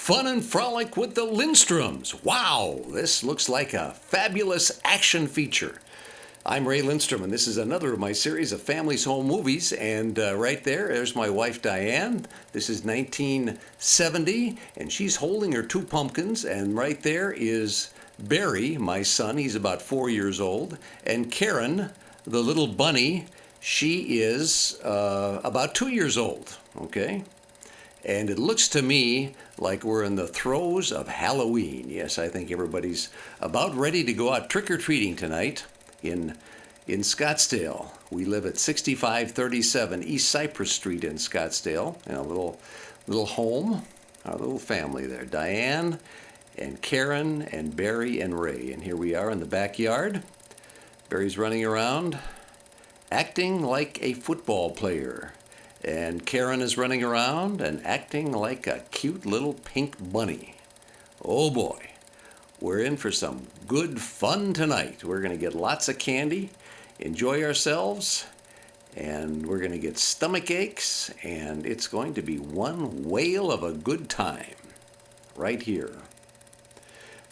Fun and frolic with the Lindstroms. Wow, this looks like a fabulous action feature. I'm Ray Lindstrom, and this is another of my series of Family's Home Movies. And right there's my wife, Diane. This is 1970, and she's holding her two pumpkins. And right there is Barry, my son. He's about 4 years old. And Karen, the little bunny, she is about 2 years old, okay? And it looks to me like we're in the throes of Halloween. Yes, I think everybody's about ready to go out trick-or-treating tonight in Scottsdale. We live at 6537 East Cypress Street in Scottsdale, in a little home, our little family there. Diane and Karen and Barry and Ray. And here we are in the backyard. Barry's running around, acting like a football player. And Karen is running around and acting like a cute little pink bunny. Oh boy, we're in for some good fun tonight. We're going to get lots of candy, enjoy ourselves, and we're going to get stomach aches, and it's going to be one whale of a good time right here.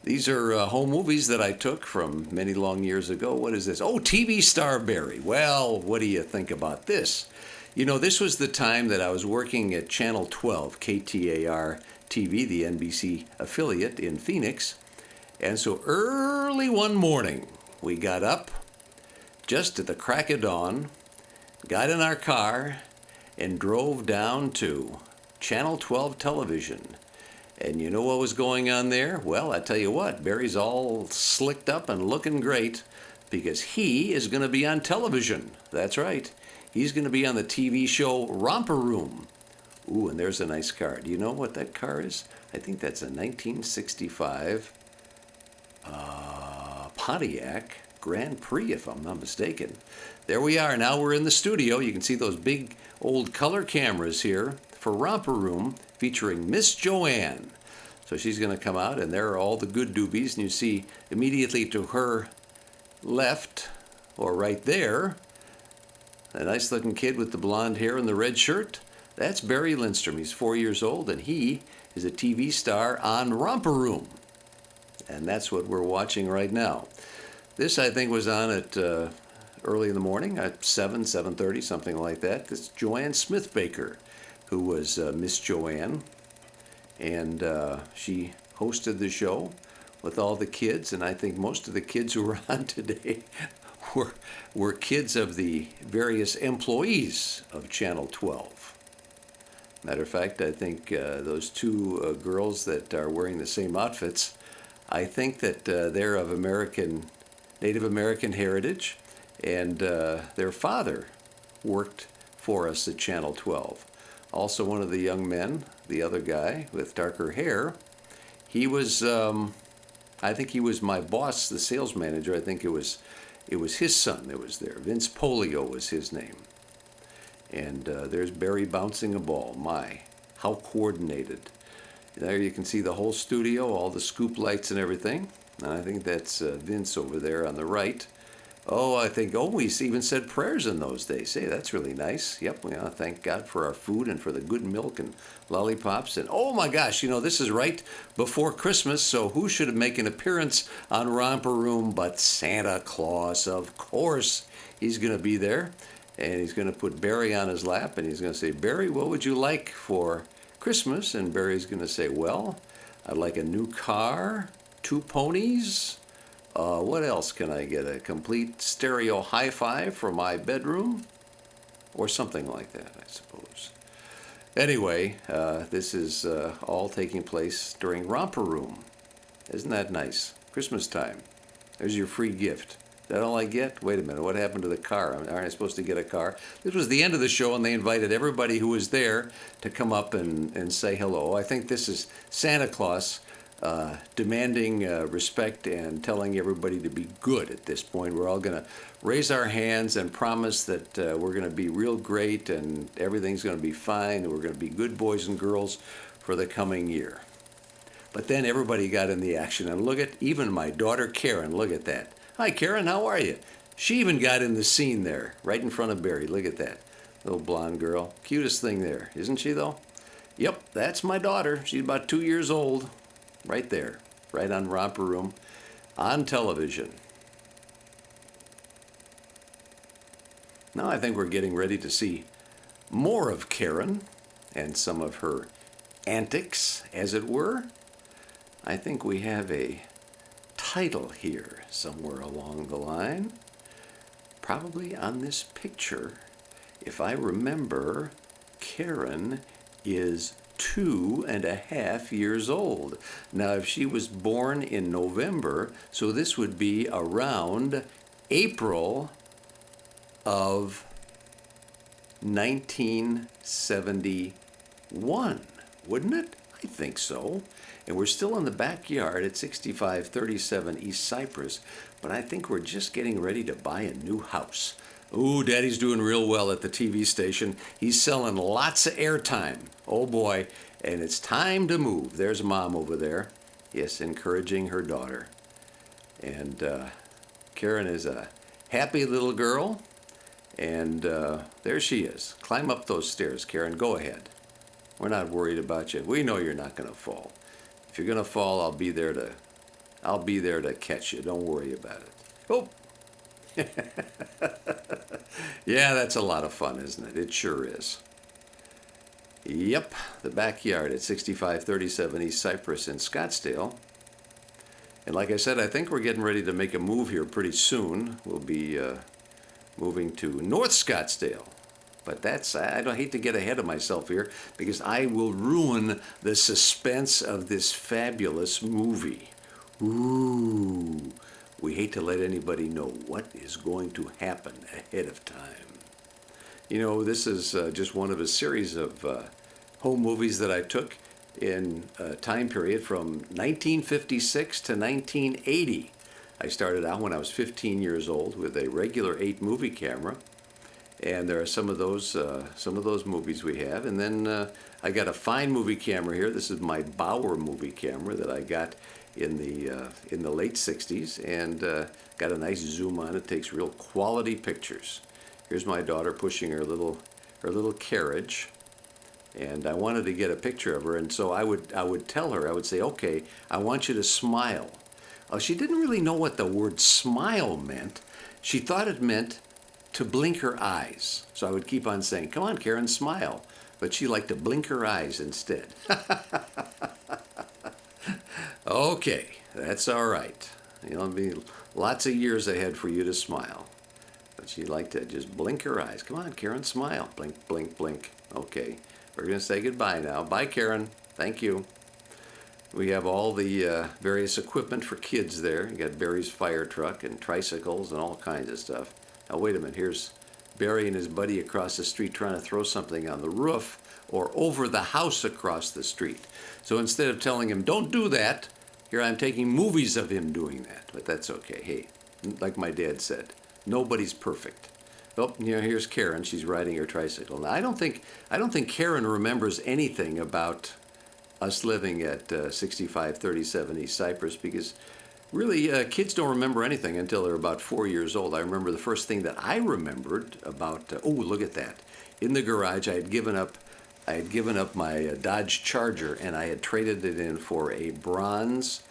These are home movies that I took from many long years ago. What is this? Oh, TV star Barry. Well, what do you think about this? You know, this was the time that I was working at Channel 12, KTAR-TV, the NBC affiliate in Phoenix. And so early one morning, we got up just at the crack of dawn, got in our car, and drove down to Channel 12 television. And you know what was going on there? Well, I tell you what, Barry's all slicked up and looking great because he is going to be on television. That's right. He's going to be on the TV show Romper Room. Ooh, and there's a nice car. Do you know what that car is? I think that's a 1965 Pontiac Grand Prix, if I'm not mistaken. There we are. Now we're in the studio. You can see those big old color cameras here for Romper Room featuring Miss Joanne. So she's going to come out, and there are all the good doobies. And you see immediately to her left, or right there, a nice-looking kid with the blonde hair and the red shirt. That's Barry Lindstrom. He's 4 years old, and he is a TV star on Romper Room. And that's what we're watching right now. This, I think, was on at early in the morning, at 7:30, something like that. This is Joanne Smithbaker, who was Miss Joanne. And she hosted the show with all the kids, and I think most of the kids who were on today were kids of the various employees of Channel 12. Matter of fact, I think those two girls that are wearing the same outfits, I think that they're of Native American heritage, and their father worked for us at Channel 12. Also, one of the young men, the other guy with darker hair, he was, I think he was my boss, the sales manager. I think it was his son that was there. Vince Polio was his name. And there's Barry bouncing a ball. My, how coordinated. There you can see the whole studio, all the scoop lights and everything. And I think that's Vince over there on the right. Oh, we even said prayers in those days. Hey, that's really nice. Yep, we thank God for our food and for the good milk and lollipops. And oh my gosh, this is right before Christmas, so who should make an appearance on Romper Room but Santa Claus? Of course, he's going to be there, and he's going to put Barry on his lap, and he's going to say, Barry, what would you like for Christmas? And Barry's going to say, well, I'd like a new car, 2 ponies. What else can I get? A complete stereo hi-fi for my bedroom? Or something like that, I suppose. Anyway, this is all taking place during Romper Room. Isn't that nice? Christmas time. There's your free gift. Is that all I get? Wait a minute, what happened to the car? Aren't I supposed to get a car? This was the end of the show, and they invited everybody who was there to come up and say hello. I think this is Santa Claus demanding respect and telling everybody to be good at this point. We're all going to raise our hands and promise that we're going to be real great and everything's going to be fine and we're going to be good boys and girls for the coming year. But then everybody got in the action, and look at even my daughter Karen. Look at that. Hi Karen, how are you? She even got in the scene there, right in front of Barry. Look at that little blonde girl. Cutest thing there, isn't she though? Yep, that's my daughter. She's about 2 years old. Right there, right on Romper Room, on television. Now I think we're getting ready to see more of Karen and some of her antics, as it were. I think we have a title here somewhere along the line. Probably on this picture. If I remember, Karen is 2.5 years old. Now, if she was born in November, so this would be around April of 1971, wouldn't it? I think so. And we're still in the backyard at 6537 East Cypress, but I think we're just getting ready to buy a new house. Ooh, Daddy's doing real well at the TV station. He's selling lots of airtime. Oh boy, and it's time to move. There's Mom over there. Yes, encouraging her daughter. And Karen is a happy little girl. And there she is. Climb up those stairs, Karen. Go ahead. We're not worried about you. We know you're not going to fall. If you're going to fall, I'll be there to catch you. Don't worry about it. Oh. Yeah, that's a lot of fun, isn't it? It sure is. Yep, the backyard at 6537 East Cypress in Scottsdale. And like I said, I think we're getting ready to make a move here pretty soon. We'll be moving to North Scottsdale. But I don't hate to get ahead of myself here because I will ruin the suspense of this fabulous movie. Ooh, we hate to let anybody know what is going to happen ahead of time. You know, this is just one of a series of home movies that I took in a time period from 1956 to 1980. I started out when I was 15 years old with a regular 8 movie camera. And there are some of those movies we have. And then I got a fine movie camera here. This is my Bauer movie camera that I got in the late 60s, and got a nice zoom on it. Takes real quality pictures. Here's my daughter pushing her little carriage, and I wanted to get a picture of her. And so I would tell her, I would say, okay, I want you to smile. She didn't really know what the word smile meant. She thought it meant to blink her eyes. So I would keep on saying, come on, Karen, smile. But she liked to blink her eyes instead. Okay, that's all right. It'll be lots of years ahead for you to smile. But she liked to just blink her eyes. Come on, Karen, smile. Blink, blink, blink. Okay, we're going to say goodbye now. Bye, Karen. Thank you. We have all the various equipment for kids there. You got Barry's fire truck and tricycles and all kinds of stuff. Now, wait a minute. Here's Barry and his buddy across the street trying to throw something on the roof or over the house across the street. So instead of telling him, don't do that, here I'm taking movies of him doing that. But that's okay. Hey, like my dad said, nobody's perfect. Oh, you know, here's Karen. She's riding her tricycle. Now, I don't think Karen remembers anything about us living at 6537 East Cypress because really, kids don't remember anything until they're about 4 years old. I remember the first thing that I remembered about, oh, look at that. In the garage, I had given up my Dodge Charger, and I had traded it in for a bronze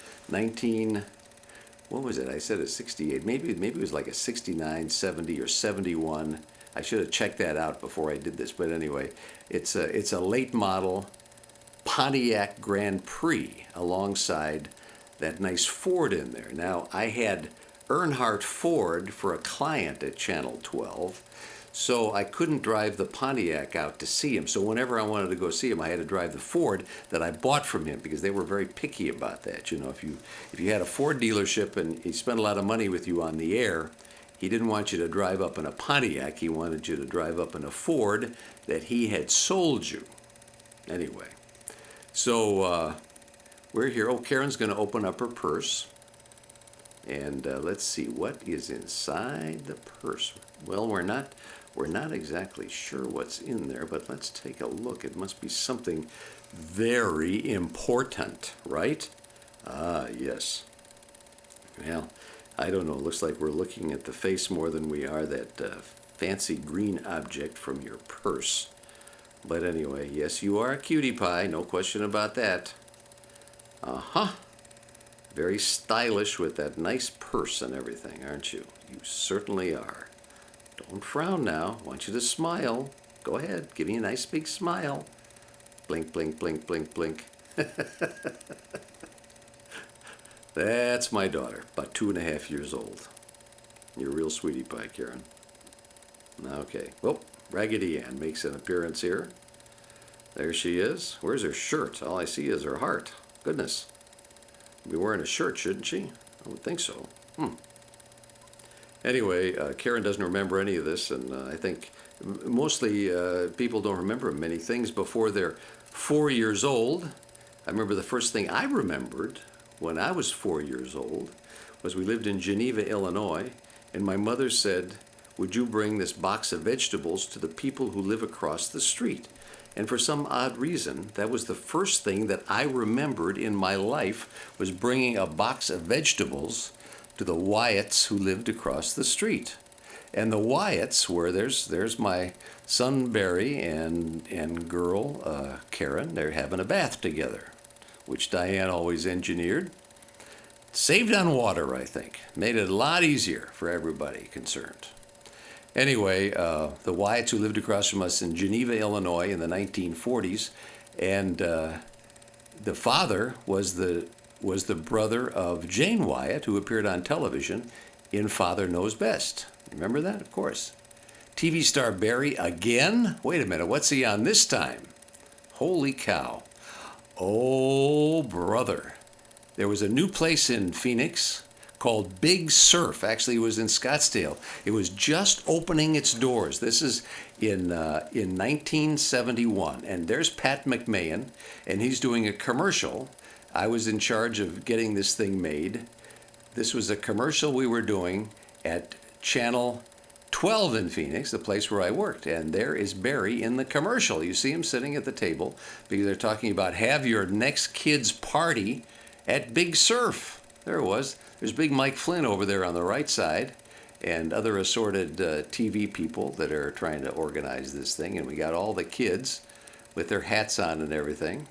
what was it? I said a 68. Maybe it was like a 69, 70, or 71. I should have checked that out before I did this. But anyway, it's a late model Pontiac Grand Prix alongside that nice Ford in there. Now, I had Earnhardt Ford for a client at Channel 12, so I couldn't drive the Pontiac out to see him. So whenever I wanted to go see him, I had to drive the Ford that I bought from him because they were very picky about that. You know, if you had a Ford dealership and he spent a lot of money with you on the air, he didn't want you to drive up in a Pontiac. He wanted you to drive up in a Ford that he had sold you. Anyway, so we're here. Oh, Karen's going to open up her purse. And let's see, what is inside the purse? Well, we're not exactly sure what's in there, but let's take a look. It must be something very important, right? Ah, yes. Well, I don't know. It looks like we're looking at the face more than we are that fancy green object from your purse. But anyway, yes, you are a cutie pie, no question about that. Uh-huh. Very stylish with that nice purse and everything, aren't you? You certainly are. Don't frown now. I want you to smile. Go ahead, give me a nice big smile. Blink, blink, blink, blink, blink. That's my daughter, about 2.5 years old. You're a real sweetie pie, Karen. Okay, well, Raggedy Ann makes an appearance here. There she is. Where's her shirt? All I see is her heart. Goodness. Be wearing a shirt, shouldn't she? I would think so. Anyway, Karen doesn't remember any of this, and I think mostly people don't remember many things before they're 4 years old. I remember the first thing I remembered when I was 4 years old was we lived in Geneva, Illinois, and my mother said, "Would you bring this box of vegetables to the people who live across the street?" And for some odd reason, that was the first thing that I remembered in my life, was bringing a box of vegetables to the Wyatts who lived across the street. And the Wyatts were, there's my son Barry and girl Karen. They're having a bath together, which Diane always engineered. Saved on water, I think. Made it a lot easier for everybody concerned. Anyway, the Wyatts who lived across from us in Geneva, Illinois in the 1940s, and the father was the brother of Jane Wyatt, who appeared on television in Father Knows Best. Remember that? Of course. TV star Barry again? Wait a minute, what's he on this time? Holy cow. Oh, brother. There was a new place in Phoenix called Big Surf. Actually, it was in Scottsdale. It was just opening its doors. This is in 1971. And there's Pat McMahon, and he's doing a commercial. I was in charge of getting this thing made. This was a commercial we were doing at Channel 12 in Phoenix, the place where I worked. And there is Barry in the commercial. You see him sitting at the table because they're talking about have your next kid's party at Big Surf. There it was. There's Big Mike Flynn over there on the right side and other assorted TV people that are trying to organize this thing. And we got all the kids with their hats on and everything,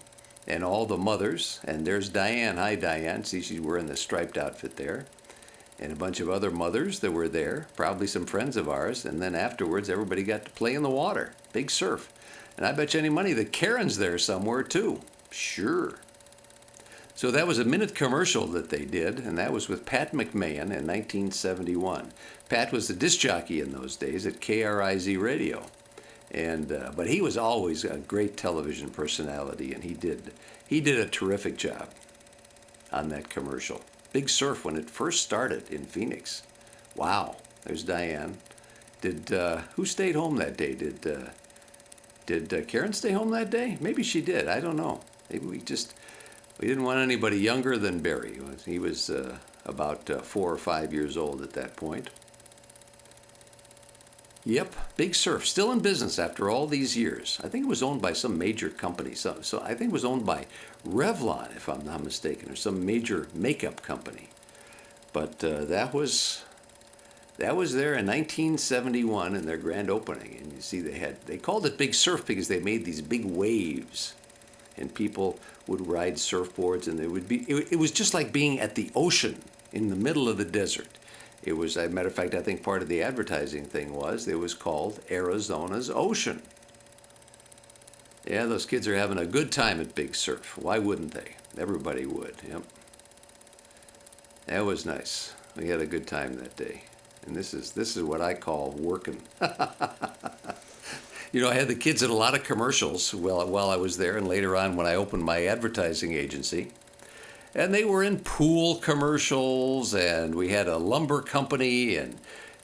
and all the mothers. And there's Diane. Hi, Diane. See, she's wearing the striped outfit there. And a bunch of other mothers that were there, probably some friends of ours. And then afterwards, everybody got to play in the water. Big Surf. And I bet you any money that Karen's there somewhere, too. Sure. So that was a minute commercial that they did, and that was with Pat McMahon in 1971. Pat was the disc jockey in those days at KRIZ Radio, and but he was always a great television personality, and he did a terrific job on that commercial. Big Surf when it first started in Phoenix. Wow, there's Diane. Did who stayed home that day? Did Karen stay home that day? Maybe she did. I don't know. Maybe we didn't want anybody younger than Barry. He was about 4 or 5 years old at that point. Yep, Big Surf, still in business after all these years. I think it was owned by some major company. So I think it was owned by Revlon, if I'm not mistaken, or some major makeup company. But that was there in 1971 in their grand opening. And you see they called it Big Surf because they made these big waves. And people would ride surfboards, and it was just like being at the ocean in the middle of the desert. It was, as a matter of fact, I think part of the advertising thing was it was called Arizona's Ocean. Yeah, those kids are having a good time at Big Surf. Why wouldn't they? Everybody would, yep. That was nice. We had a good time that day. And this is what I call working. You know, I had the kids in a lot of commercials while I was there, and later on when I opened my advertising agency. And they were in pool commercials, and we had a lumber company, and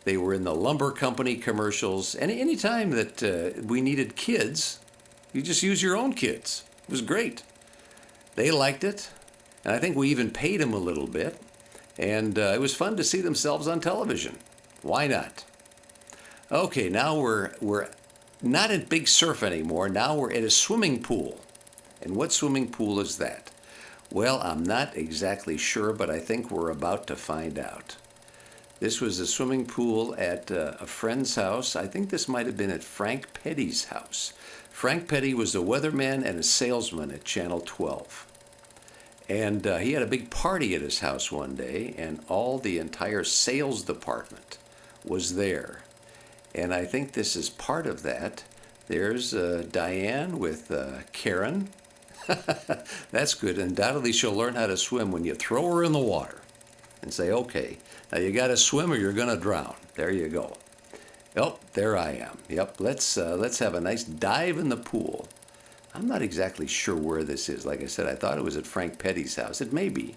they were in the lumber company commercials. And any time that we needed kids, you just use your own kids. It was great. They liked it, and I think we even paid them a little bit. And it was fun to see themselves on television. Why not? Okay, now we're not at Big Surf anymore. Now we're at a swimming pool. And what swimming pool is that? Well, I'm not exactly sure, but I think we're about to find out. This was a swimming pool at a friend's house. I think this might have been at Frank Petty's house. Frank Petty was a weatherman and a salesman at Channel 12. And he had a big party at his house one day, and the entire sales department was there. And I think this is part of that. There's Diane with Karen. That's good. Undoubtedly, she'll learn how to swim when you throw her in the water and say, okay, now you got to swim or you're going to drown. There you go. Oh, there I am. Yep, let's have a nice dive in the pool. I'm not exactly sure where this is. Like I said, I thought it was at Frank Petty's house. It may be.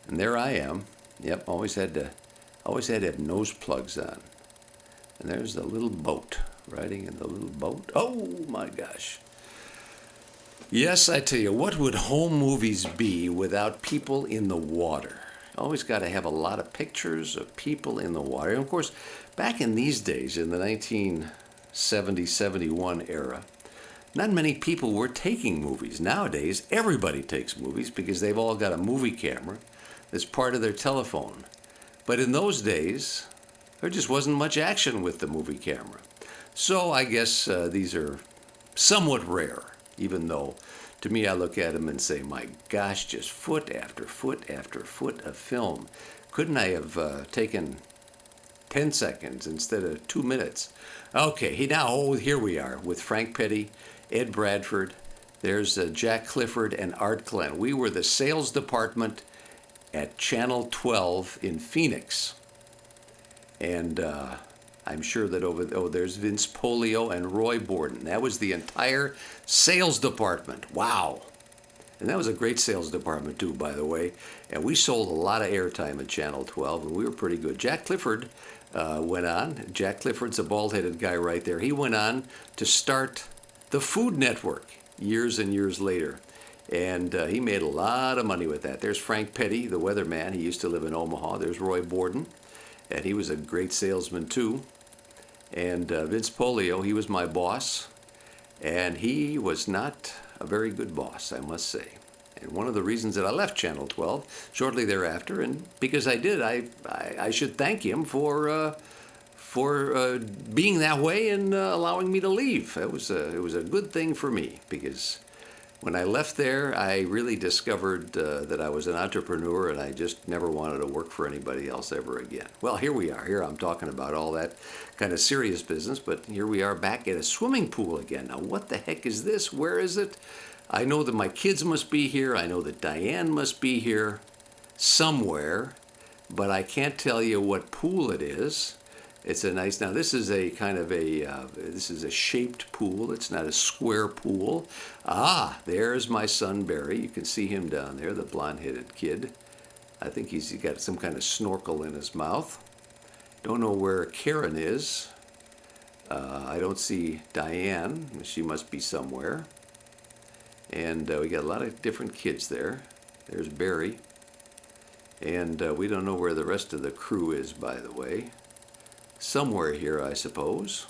And there I am. Yep, always had to have nose plugs on. And there's the little boat, riding in the little boat. Oh my gosh. Yes, I tell you, what would home movies be without people in the water? Always got to have a lot of pictures of people in the water. And of course, back in these days, in the 1970-71 era, not many people were taking movies. Nowadays, everybody takes movies because they've all got a movie camera that's part of their telephone. But in those days, there just wasn't much action with the movie camera. So I guess these are somewhat rare, even though to me I look at them and say, my gosh, just foot after foot after foot of film. Couldn't I have taken 10 seconds instead of 2 minutes? Okay, here we are with Frank Petty, Ed Bradford, there's Jack Clifford and Art Glenn. We were the sales department at Channel 12 in Phoenix. And I'm sure that there's Vince Polio and Roy Borden. That was the entire sales department. Wow. And that was a great sales department too, by the way. And we sold a lot of airtime at Channel 12, and we were pretty good. Jack Clifford went on. Jack Clifford's a bald-headed guy right there. He went on to start the Food Network years and years later. And he made a lot of money with that. There's Frank Petty, the weatherman. He used to live in Omaha. There's Roy Borden, and he was a great salesman too. And Vince Polio, he was my boss, and he was not a very good boss, I must say. And one of the reasons that I left Channel 12 shortly thereafter, and because I did, I should thank him for being that way and allowing me to leave. It was a good thing for me, because when I left there, I really discovered that I was an entrepreneur, and I just never wanted to work for anybody else ever again. Well, here we are. Here I'm talking about all that kind of serious business, but here we are back at a swimming pool again. Now, what the heck is this? Where is it? I know that my kids must be here. I know that Diane must be here somewhere, but I can't tell you what pool it is. It's a nice, now this is a kind of this is a shaped pool. It's not a square pool. Ah, there's my son Barry. You can see him down there, the blonde-headed kid. I think he's got some kind of snorkel in his mouth. Don't know where Karen is. I don't see Diane. She must be somewhere. And we got a lot of different kids there. There's Barry. And we don't know where the rest of the crew is, by the way. Somewhere here, I suppose.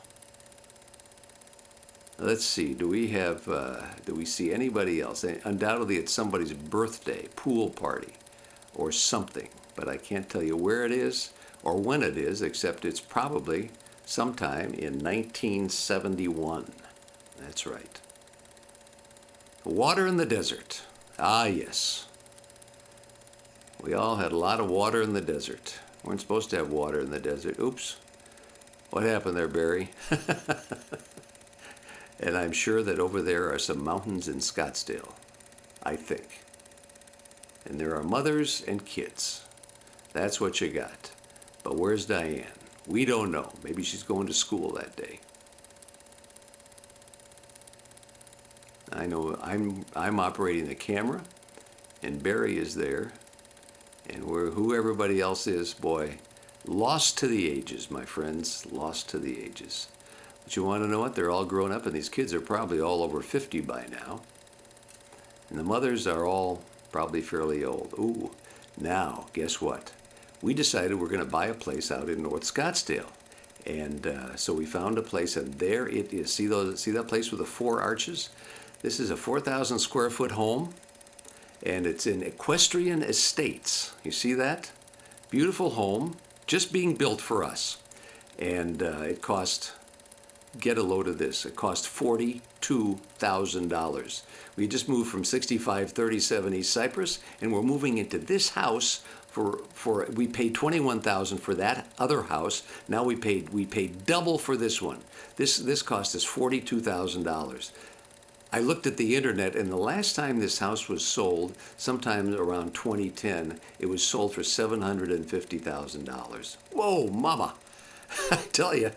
Let's see, do we see anybody else? Undoubtedly it's somebody's birthday, pool party, or something, but I can't tell you where it is or when it is, except it's probably sometime in 1971. That's right. Water in the desert. Ah, yes. We all had a lot of water in the desert. Weren't supposed to have water in the desert. Oops. What happened there, Barry? And I'm sure that over there are some mountains in Scottsdale, I think. And there are mothers and kids. That's what you got. But where's Diane? We don't know. Maybe she's going to school that day. I know I'm operating the camera, and Barry is there, and who everybody else is, boy, lost to the ages, my friends, lost to the ages. But you want to know what? They're all grown up, and these kids are probably all over 50 by now. And the mothers are all probably fairly old. Ooh, now, guess what? We decided we're going to buy a place out in North Scottsdale. And so we found a place, and there it is. See that place with the 4 arches? This is a 4,000 square foot home, and it's in Equestrian Estates. You see that? Beautiful home, just being built for us. And it cost get a load of this. It cost $42,000. We just moved from 6537 East Cypress, and we're moving into this house we paid $21,000 for that other house. Now we paid double for this one. This cost us $42,000. I looked at the internet, and the last time this house was sold, sometime around 2010, it was sold for $750,000. Whoa, mama! I tell you,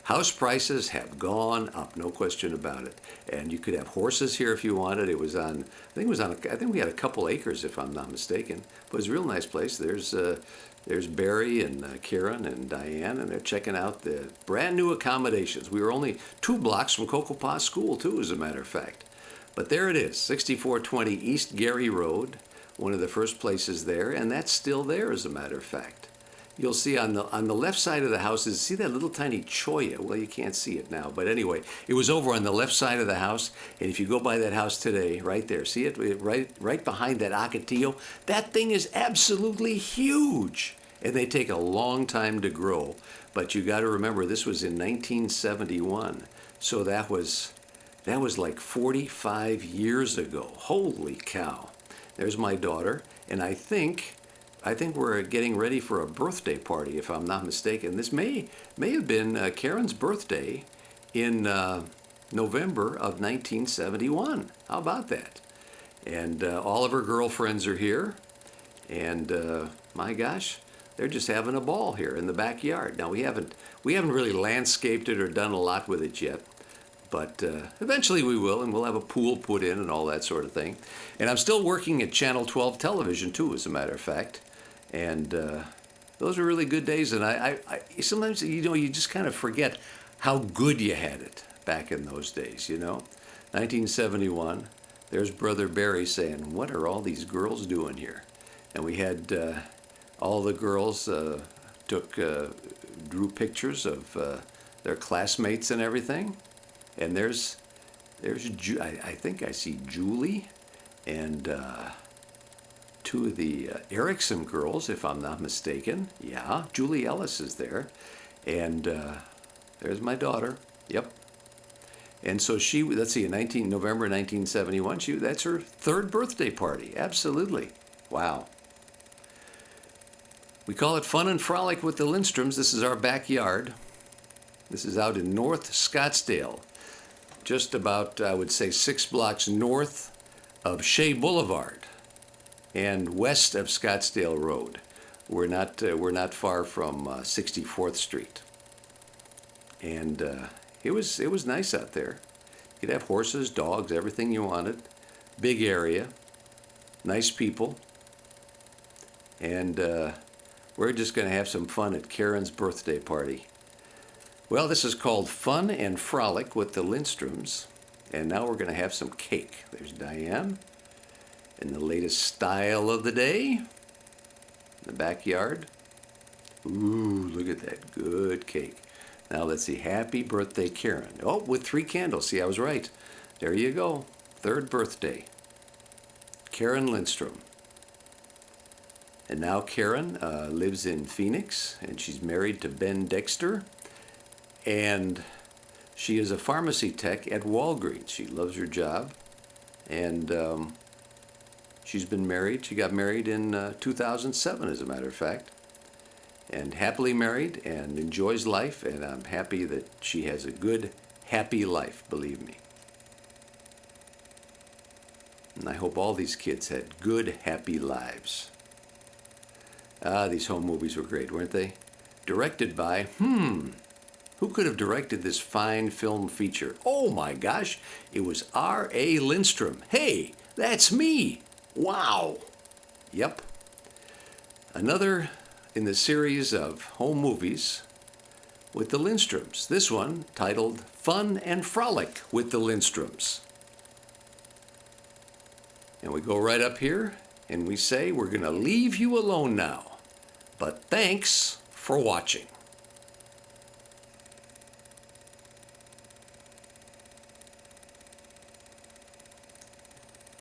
house prices have gone up, no question about it. And you could have horses here if you wanted. It was on, I think we had a couple acres, if I'm not mistaken. But it was a real nice place. There's Barry and Karen and Diane, and they're checking out the brand new accommodations. We were only 2 blocks from Cocoa Paw School, too, as a matter of fact. But there it is, 6420 East Gary Road, one of the first places there, and that's still there, as a matter of fact. You'll see on the left side of the house, see that little tiny cholla? Well, you can't see it now, but anyway, it was over on the left side of the house, and if you go by that house today, right there, see it right behind that ocotillo? That thing is absolutely huge, and they take a long time to grow. But you got to remember, this was in 1971, so that was like 45 years ago. Holy cow! There's my daughter, and I think we're getting ready for a birthday party, if I'm not mistaken. This may have been Karen's birthday in November of 1971. How about that? And all of her girlfriends are here. And my gosh, they're just having a ball here in the backyard. Now, we haven't really landscaped it or done a lot with it yet. But eventually we will, and we'll have a pool put in and all that sort of thing. And I'm still working at Channel 12 television, too, as a matter of fact. And those are really good days. And I sometimes, you just kind of forget how good you had it back in those days, 1971, there's Brother Barry saying, "What are all these girls doing here?" And we had all the girls drew pictures of their classmates and everything. And there's I think I see Julie and 2 of the Erickson girls, if I'm not mistaken. Yeah, Julie Ellis is there. And there's my daughter. Yep. And so let's see, in November 1971, that's her 3rd birthday party. Absolutely. Wow. We call it Fun and Frolic with the Lindstroms. This is our backyard. This is out in North Scottsdale, just about, I would say, 6 blocks north of Shea Boulevard and west of Scottsdale Road. We're not far from 64th Street. And it was nice out there. You'd have horses, dogs, everything you wanted. Big area, nice people. And we're just going to have some fun at Karen's birthday party. Well, this is called Fun and Frolic with the Lindstroms. And now we're going to have some cake. There's Diane in the latest style of the day in the backyard. Ooh, look at that good cake. Now let's see. Happy birthday, Karen. Oh, with 3 candles. See, I was right. There you go. 3rd birthday. Karen Lindstrom. And now Karen lives in Phoenix, and she's married to Ben Dexter. And she is a pharmacy tech at Walgreens. She loves her job. And she's been married. She got married in 2007, as a matter of fact. And happily married and enjoys life. And I'm happy that she has a good, happy life, believe me. And I hope all these kids had good, happy lives. These home movies were great, weren't they? Directed by, who could have directed this fine film feature? Oh my gosh, it was Ray Lindstrom. Hey, that's me. Wow. Yep. Another in the series of home movies with the Lindstroms. This one titled Fun and Frolic with the Lindstroms. And we go right up here and we say we're going to leave you alone now. But thanks for watching.